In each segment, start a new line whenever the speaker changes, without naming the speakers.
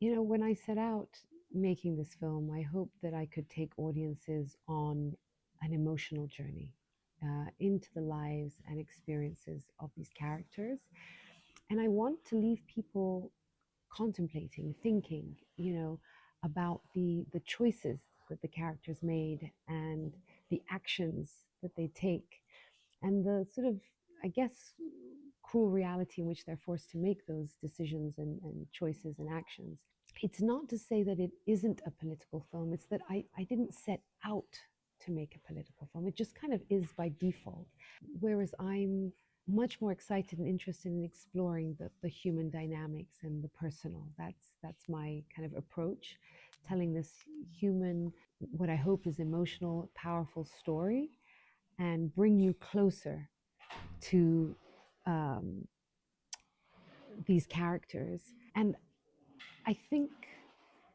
When I set out making this film, I hoped that I could take audiences on an emotional journey into the lives and experiences of these characters. And I want to leave people contemplating, thinking, about the choices that the characters made and the actions that they take and the sort of, I guess, cruel reality in which they're forced to make those decisions and choices and actions. It's not to say that it isn't a political film, it's that I didn't set out to make a political film. It just kind of is by default. Whereas I'm much more excited and interested in exploring the human dynamics and the personal. That's my kind of approach, telling this human, what I hope is emotional, powerful story, and bring you closer to um, these characters. And I think,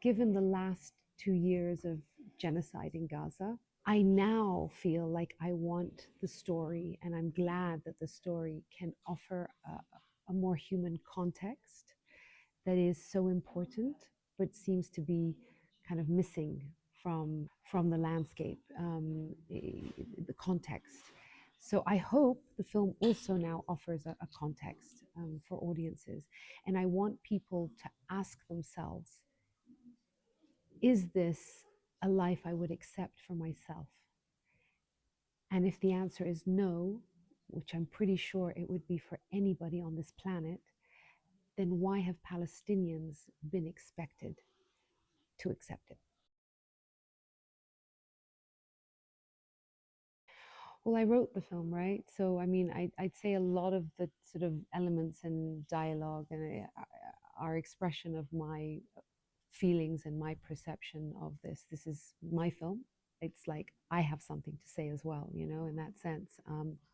given the last 2 years of genocide in Gaza, I now feel like I want the story, and I'm glad that the story can offer a more human context that is so important, but seems to be kind of missing from the landscape, the context. So I hope the film also now offers a context for audiences, and I want people to ask themselves, is this a life I would accept for myself? And if the answer is no, which I'm pretty sure it would be for anybody on this planet, then why have Palestinians been expected to accept it? Well, I wrote the film, right? So, I mean, I'd say a lot of the sort of elements and dialogue and are expression of my feelings and my perception of this. This is my film. It's like I have something to say as well, in that sense.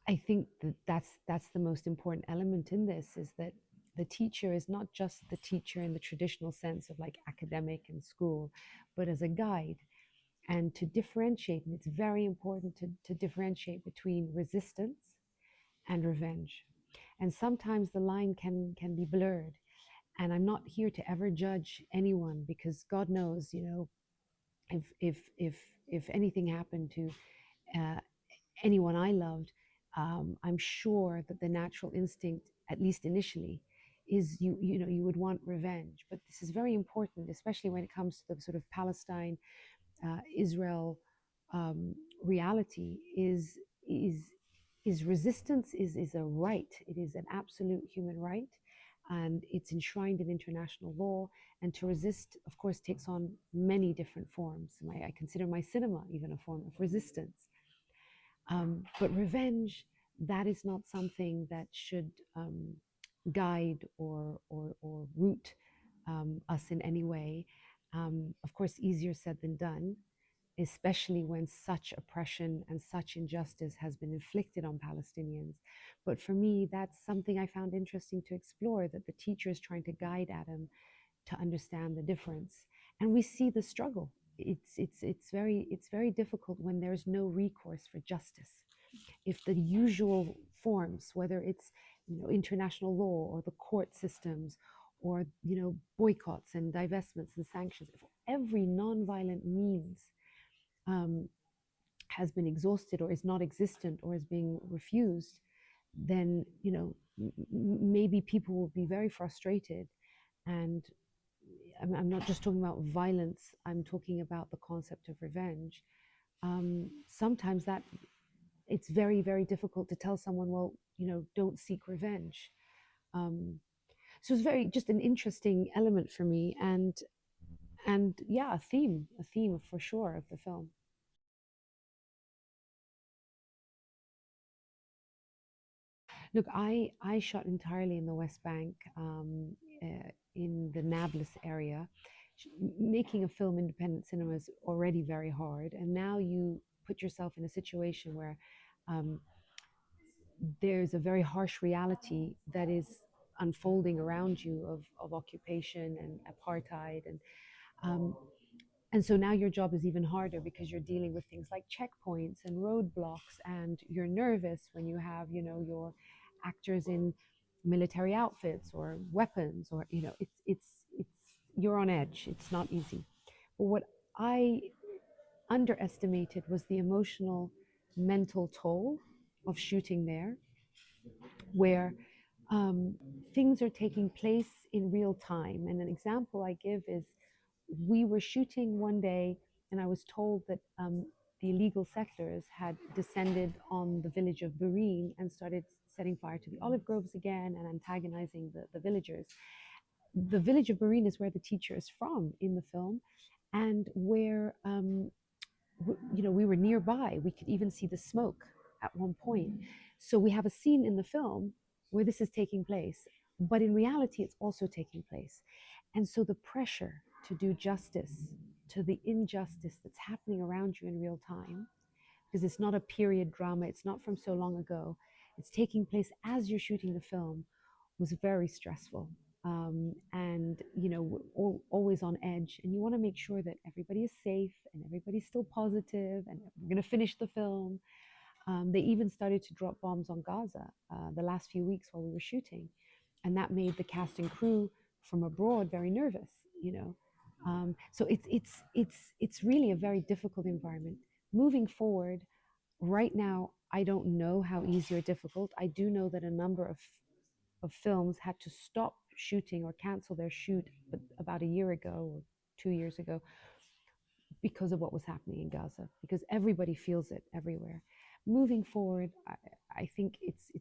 I think that that's the most important element in this, is that the teacher is not just the teacher in the traditional sense of like academic and school, but as a guide, and to differentiate. And it's very important to differentiate between resistance and revenge. And sometimes the line can be blurred. And I'm not here to ever judge anyone, because God knows, if anything happened to uh, anyone I loved, I'm sure that the natural instinct, at least initially, is you would want revenge. But this is very important, especially when it comes to the sort of Palestine Israel reality. Is resistance is a right. It is an absolute human right, and it's enshrined in international law. And to resist, of course, takes on many different forms. I consider my cinema even a form of resistance. But revenge, that is not something that should guide or root us in any way. Of course, easier said than done, especially when such oppression and such injustice has been inflicted on Palestinians. But for me, that's something I found interesting to explore, that the teacher is trying to guide Adam to understand the difference. And we see the struggle. It's very difficult when there's no recourse for justice. If the usual forms, whether it's international law or the court systems, or boycotts and divestments and sanctions, if every nonviolent means um, has been exhausted or is not existent or is being refused, then maybe people will be very frustrated. And I'm not just talking about violence, I'm talking about the concept of revenge. Sometimes that it's very, very difficult to tell someone, well, don't seek revenge. Um, so it's very just an interesting element for me, and yeah, a theme for sure of the film. Look, I shot entirely in the West Bank, in the Nablus area. Making a film independent cinema is already very hard, and now you put yourself in a situation where um, there's a very harsh reality that is unfolding around you of occupation and apartheid, um, and so now your job is even harder, because you're dealing with things like checkpoints and roadblocks, and you're nervous when you have, your actors in military outfits or weapons, or it's you're on edge. It's not easy. But what I underestimated was the emotional, mental toll of shooting there, where um, things are taking place in real time. And an example I give is we were shooting one day, and I was told that the illegal settlers had descended on the village of Bureen and started setting fire to the olive groves again and antagonizing the villagers. The village of Bureen is where the teacher is from in the film, and where we were nearby. We could even see the smoke at one point. So we have a scene in the film where this is taking place, but in reality, it's also taking place. And so the pressure to do justice to the injustice that's happening around you in real time, because it's not a period drama, it's not from so long ago, it's taking place as you're shooting the film, was very stressful. And we're always on edge, and you want to make sure that everybody is safe and everybody's still positive, and we're going to finish the film. They even started to drop bombs on Gaza the last few weeks while we were shooting, and that made the cast and crew from abroad very nervous. So it's really a very difficult environment. Moving forward, right now, I don't know how easy or difficult. I do know that a number of films had to stop shooting or cancel their shoot about a year ago or 2 years ago because of what was happening in Gaza, because everybody feels it everywhere. Moving forward, I think it's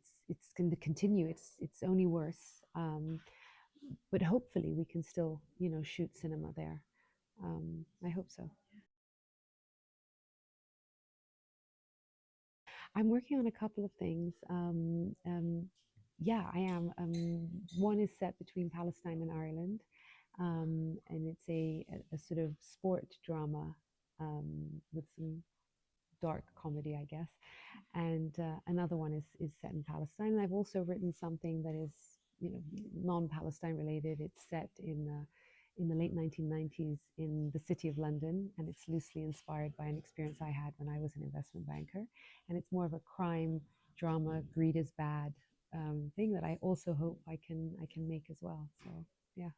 going to continue. It's only worse, but hopefully we can still shoot cinema there. I hope so. I'm working on a couple of things. Yeah, I am. One is set between Palestine and Ireland, and it's a sort of sport drama with some dark comedy, I guess. And another one is set in Palestine. And I've also written something that is, non-Palestine related. It's set in the late 1990s in the city of London, and it's loosely inspired by an experience I had when I was an investment banker. And it's more of a crime drama, greed is bad thing that I also hope I can make as well. So yeah.